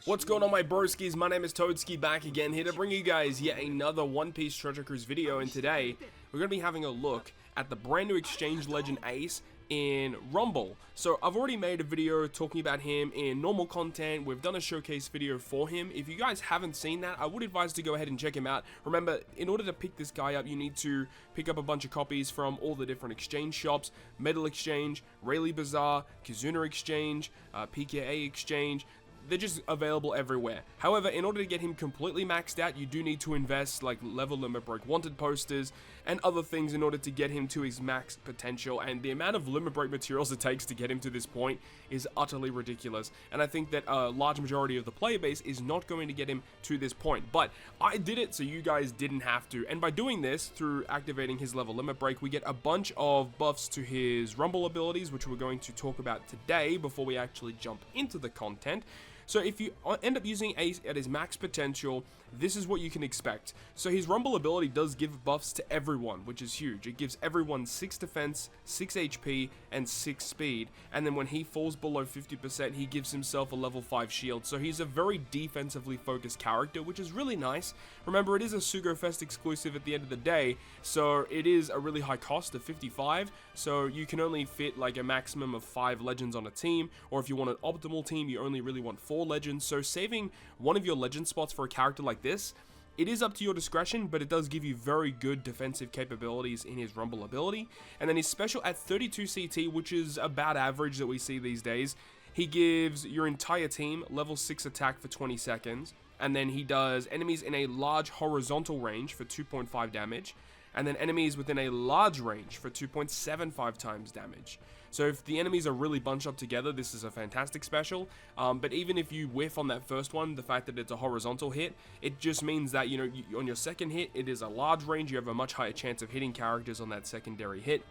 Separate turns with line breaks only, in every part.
What's going on, my broskiis? My name is Toadski, back again, here to bring you guys yet another One Piece Treasure Cruise video, and today we're going to be having a look at the brand new Exchange Legend Ace in Rumble. So I've already made a video talking about him in normal content. We've done a showcase video for him. If you guys haven't seen that, I would advise to go ahead and check him out. Remember, in order to pick this guy up, you need to pick up a bunch of copies from all the different exchange shops: Metal Exchange, Rayleigh Bazaar, Kizuna Exchange, PKA Exchange. They're just available everywhere. However, in order to get him completely maxed out, you do need to invest like level limit break wanted posters and other things in order to get him to his max potential, and the amount of limit break materials it takes to get him to this point is utterly ridiculous, and I think that a large majority of the player base is not going to get him to this point. But I did it so you guys didn't have to, and by doing this, through activating his level limit break, we get a bunch of buffs to his Rumble abilities, which we're going to talk about today before we actually jump into the content. So if you end up using Ace at his max potential, this is what you can expect. So his Rumble ability does give buffs to everyone, which is huge. It gives everyone 6 defense, 6 HP, and 6 speed. And then when he falls below 50%, he gives himself a level 5 shield. So he's a very defensively focused character, which is really nice. Remember, it is a Sugofest exclusive at the end of the day, so it is a really high cost of 55. So you can only fit like a maximum of 5 legends on a team, or if you want an optimal team, you only really want 4 legends. So saving one of your legend spots for a character like this, it is up to your discretion, but it does give you very good defensive capabilities in his Rumble ability. And then his special at 32 CT, which is about average that we see these days, he gives your entire team level 6 attack for 20 seconds, and then he does enemies in a large horizontal range for 2.5 damage, and then enemies within a large range for 2.75 times damage. So if the enemies are really bunched up together, this is a fantastic special. But even if you whiff on that first one, the fact that it's a horizontal hit, it just means that, you know, on your second hit, it is a large range. You have a much higher chance of hitting characters on that secondary hit.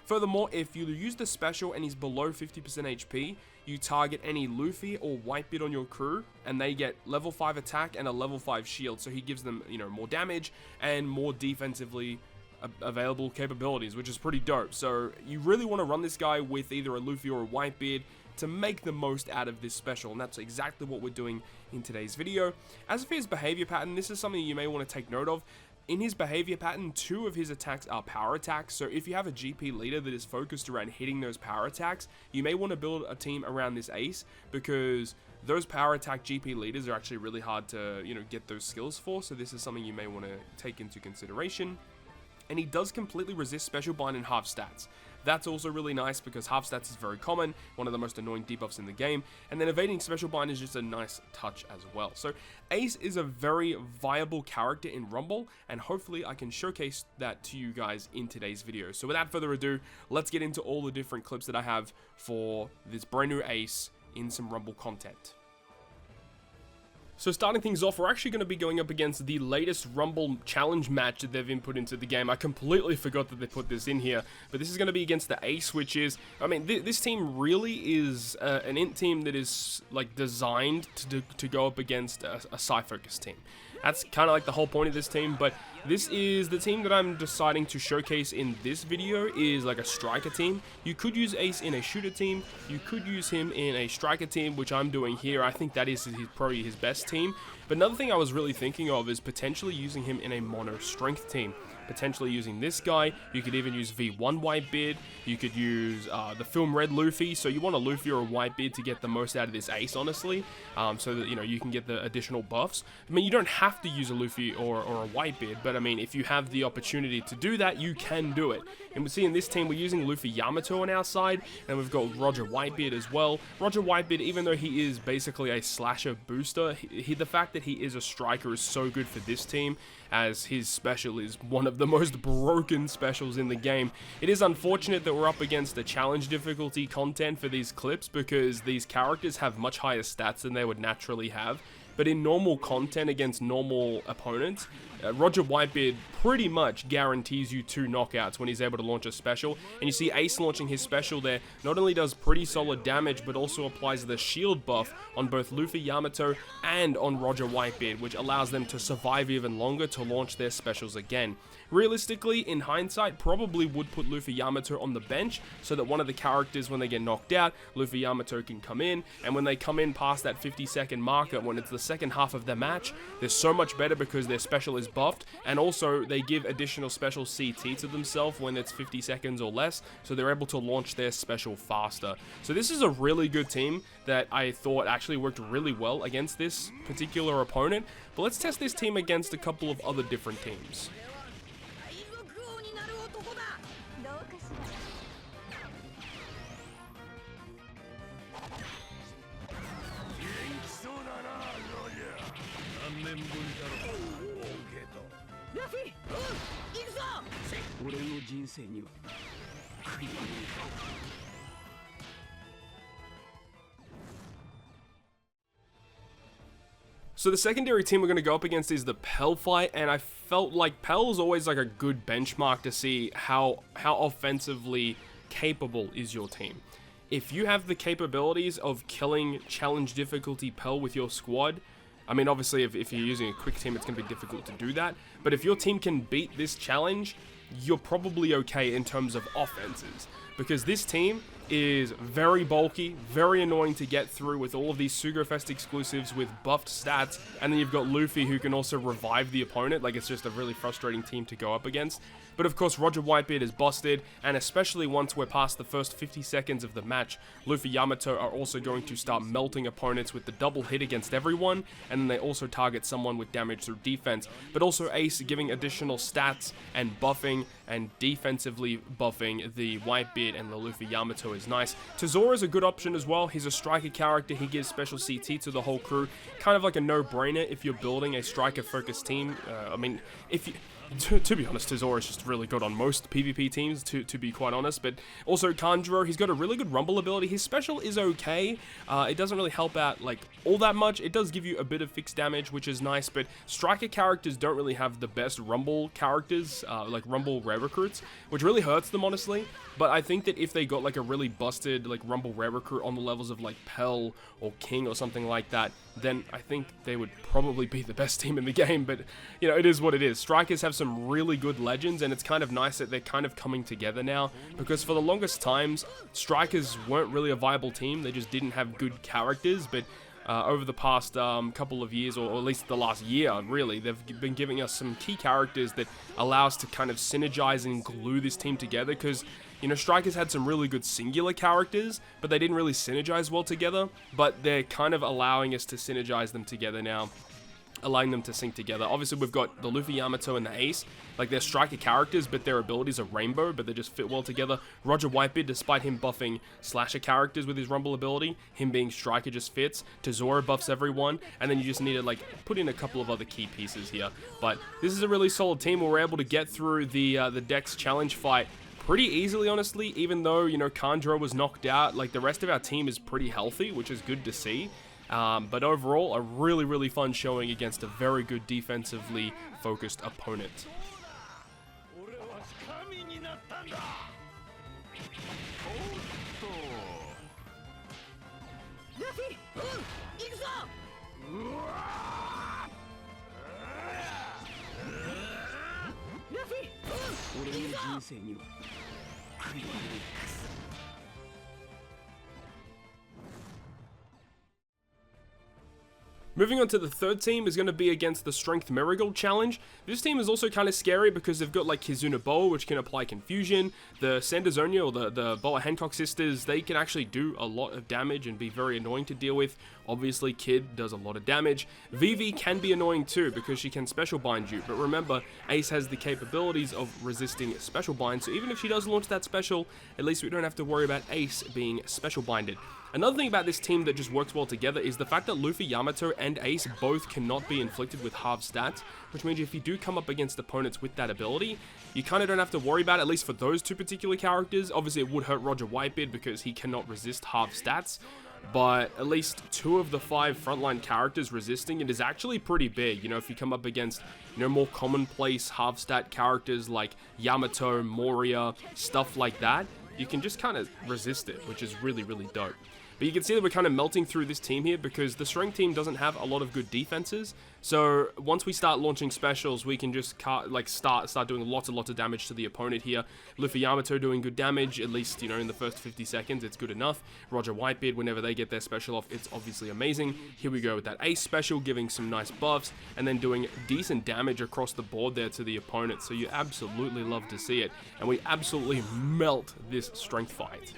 Furthermore, if you use the special and he's below 50% HP, you target any Luffy or Whitebeard on your crew, and they get level 5 attack and a level 5 shield. So he gives them, you know, more damage and more defensively available capabilities, which is pretty dope. So you really want to run this guy with either a Luffy or a Whitebeard to make the most out of this special, and that's exactly what we're doing in today's video. As for his behavior pattern, this is something you may want to take note of. In his behavior pattern, 2 of his attacks are power attacks, so if you have a GP leader that is focused around hitting those power attacks, you may want to build a team around this Ace, because those power attack GP leaders are actually really hard to, you know, get those skills for, so this is something you may want to take into consideration. And he does completely resist Special Bind and half stats. That's also really nice because half stats is very common, one of the most annoying debuffs in the game, and then evading Special Bind is just a nice touch as well. So Ace is a very viable character in Rumble, and hopefully I can showcase that to you guys in today's video. So without further ado, let's get into all the different clips that I have for this brand new Ace in some Rumble content. So starting things off, we're actually going to be going up against the latest Rumble challenge match that they've input into the game. I completely forgot that they put this in here, but this is going to be against the Ace, which is, I mean, this team really is an INT team that is like designed to go up against a Psy-focused team. That's kind of like the whole point of this team, but this is the team that I'm deciding to showcase in this video is like a striker team. You could use Ace in a shooter team, you could use him in a striker team, which I'm doing here. I think that is probably his best team. But another thing I was really thinking of is potentially using him in a mono strength team. Potentially using this guy. You could even use V1 Whitebeard. You could use the Film Red Luffy. So you want a Luffy or a Whitebeard to get the most out of this Ace, honestly. So that, you know, you can get the additional buffs. I mean, you don't have to use a Luffy or a Whitebeard, but I mean, if you have the opportunity to do that, you can do it. And we see in this team, we're using Luffy Yamato on our side, and we've got Roger Whitebeard as well. Roger Whitebeard, even though he is basically a slasher booster, the fact that he is a striker is so good for this team, as his special is one of the most broken specials in the game. It is unfortunate that we're up against the challenge difficulty content for these clips, because these characters have much higher stats than they would naturally have. but in normal content against normal opponents, Roger Whitebeard pretty much guarantees you 2 knockouts when he's able to launch a special. And you see Ace launching his special there, not only does pretty solid damage, but also applies the shield buff on both Luffy Yamato and on Roger Whitebeard, which allows them to survive even longer to launch their specials again. Realistically, in hindsight, probably would put Luffy Yamato on the bench so that one of the characters, when they get knocked out, Luffy Yamato can come in, and when they come in past that 50-second marker, when it's the second half of their match, they're so much better because their special is buffed, and also they give additional special CT to themselves when it's 50 seconds or less, so they're able to launch their special faster. So this is a really good team that I thought actually worked really well against this particular opponent, but let's test this team against a couple of other different teams. So the secondary team we're going to go up against is the Pell fight, and I felt like Pell is always like a good benchmark to see how offensively capable is your team. If you have the capabilities of killing challenge difficulty Pell with your squad, I mean, obviously, if you're using a quick team, it's going to be difficult to do that. But if your team can beat this challenge, you're probably okay in terms of offenses. Because this team is very bulky, very annoying to get through with all of these Sugofest exclusives with buffed stats. And then you've got Luffy who can also revive the opponent. Like, it's just a really frustrating team to go up against. But of course, Roger Whitebeard is busted, and especially once we're past the first 50 seconds of the match, Luffy Yamato are also going to start melting opponents with the double hit against everyone, and then they also target someone with damage through defense. But also Ace giving additional stats and buffing and defensively buffing the Whitebeard and the Luffy Yamato is nice. Tezora is a good option as well. He's a striker character. He gives special CT to the whole crew. Kind of like a no-brainer if you're building a striker-focused team. I mean, if you... To be honest, Tezora is just really good on most PvP teams, to be quite honest. But also Kanjuro, he's got a really good rumble ability. His special is okay. It doesn't really help out like all that much. It does give you a bit of fixed damage, which is nice. But striker characters don't really have the best rumble characters, like rumble rare recruits, which really hurts them honestly. But I think that if they got like a really busted like rumble rare recruit on the levels of like Pell or King or something like that, then I think they would probably be the best team in the game. But you know, it is what it is. Strikers have some really good legends, and it's kind of nice that they're kind of coming together now, because for the longest times strikers weren't really a viable team. They just didn't have good characters. But over the past couple of years, or at least the last year really, they've been giving us some key characters that allow us to kind of synergize and glue this team together. Because you know, strikers had some really good singular characters, but they didn't really synergize well together. But they're kind of allowing us to synergize them together now, allowing them to sync together. Obviously, we've got the Luffy Yamato and the Ace. Like, they're striker characters, but their abilities are rainbow, but they just fit well together. Roger Whitebeard, despite him buffing slasher characters with his rumble ability, him being striker just fits. Tezora buffs everyone, and then you just need to, like, put in a couple of other key pieces here. But this is a really solid team where we're able to get through the DEX challenge fight pretty easily, honestly, even though, you know, Kanjuro was knocked out. Like, the rest of our team is pretty healthy, which is good to see. But overall, a really, really fun showing against a very good defensively focused opponent. Moving on to the third team is going to be against the Strength Marigold challenge. This team is also kind of scary because they've got like Kizuna Boa, which can apply confusion. The Sandersonia, or the Boa Hancock sisters, they can actually do a lot of damage and be very annoying to deal with. Obviously, Kid does a lot of damage. Vivi can be annoying too because she can special bind you. But remember, Ace has the capabilities of resisting special bind. So even if she does launch that special, at least we don't have to worry about Ace being special binded. Another thing about this team that just works well together is the fact that Luffy Yamato and Ace both cannot be inflicted with half stats, which means if you do come up against opponents with that ability, you kind of don't have to worry about it, at least for those two particular characters. Obviously, it would hurt Roger Whitebeard because he cannot resist half stats. but at least 2 of the 5 frontline characters resisting it is actually pretty big. You know, if you come up against, you know, more commonplace half stat characters like Yamato, Moria, stuff like that, you can just kind of resist it, which is really, really dope. But you can see that we're kind of melting through this team here because the strength team doesn't have a lot of good defenses. So once we start launching specials, we can just start doing lots and lots of damage to the opponent here. Luffy Yamato doing good damage, at least, you know, in the first 50 seconds, it's good enough. Roger Whitebeard, whenever they get their special off, it's obviously amazing. Here we go with that Ace special, giving some nice buffs, and then doing decent damage across the board there to the opponent. So you absolutely love to see it, and we absolutely melt this strength fight.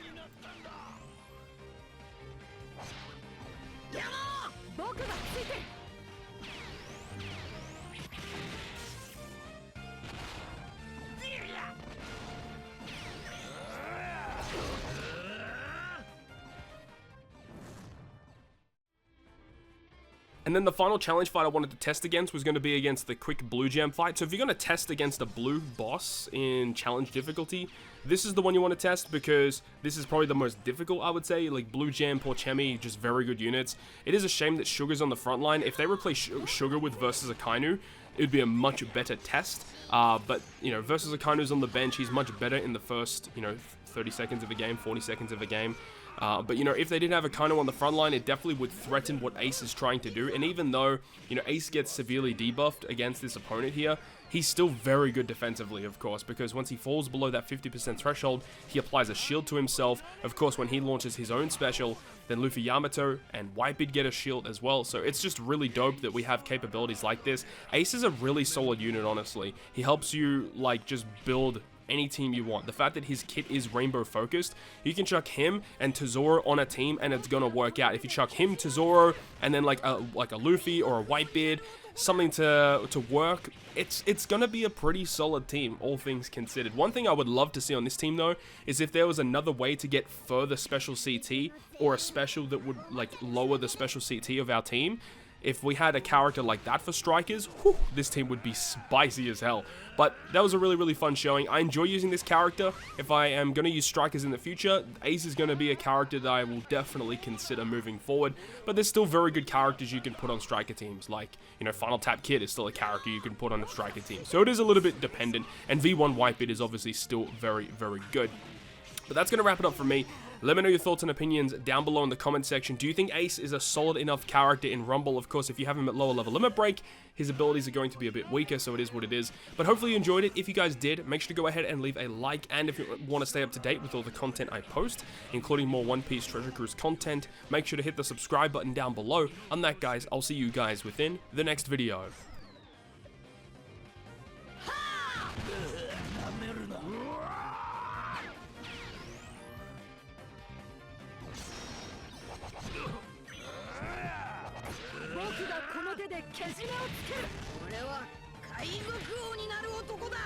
And then the final challenge fight I wanted to test against was going to be against the quick Bluejam fight. So if you're going to test against a blue boss in challenge difficulty, this is the one you want to test because this is probably the most difficult, I would say. Like Bluejam, Porchemi, just very good units. It is a shame that Sugar's on the front line. If they replace Sugar with versus Akainu, it would be a much better test. But, you know, versus Akainu's on the bench, he's much better in the first, you know, 30 seconds of a game, 40 seconds of a game. But, you know, if they didn't have Akainu on the front line, it definitely would threaten what Ace is trying to do. And even though, you know, Ace gets severely debuffed against this opponent here, he's still very good defensively, of course, because once he falls below that 50% threshold, he applies a shield to himself. Of course, when he launches his own special, then Luffy Yamato and Whitebeard get a shield as well. So it's just really dope that we have capabilities like this. Ace is a really solid unit, honestly. He helps you, like, just build any team you want. The fact that his kit is rainbow focused, you can chuck him and Tesoro on a team and it's gonna work out. If you chuck him, Tesoro, and then like a Luffy or a Whitebeard, something to work, it's gonna be a pretty solid team, all things considered. One thing I would love to see on this team though is if there was another way to get further special CT or a special that would like lower the special CT of our team. If we had a character like that for strikers, whew, this team would be spicy as hell. But that was a really, really fun showing. I enjoy using this character. If I am going to use strikers in the future, Ace is going to be a character that I will definitely consider moving forward. But there's still very good characters you can put on striker teams. Like, you know, Final Tap Kid is still a character you can put on a striker team. So it is a little bit dependent. And V1 Whitebeard is obviously still very, very good. But that's going to wrap it up for me. Let me know your thoughts and opinions down below in the comment section. Do you think Ace is a solid enough character in Rumble? Of course, if you have him at lower level limit break, his abilities are going to be a bit weaker, so it is what it is. But hopefully you enjoyed it. If you guys did, make sure to go ahead and leave a like. And if you want to stay up to date with all the content I post, including more One Piece Treasure Cruise content, make sure to hit the subscribe button down below. On that, guys, I'll see you guys within the next video.
俺は海賊王になる男だ。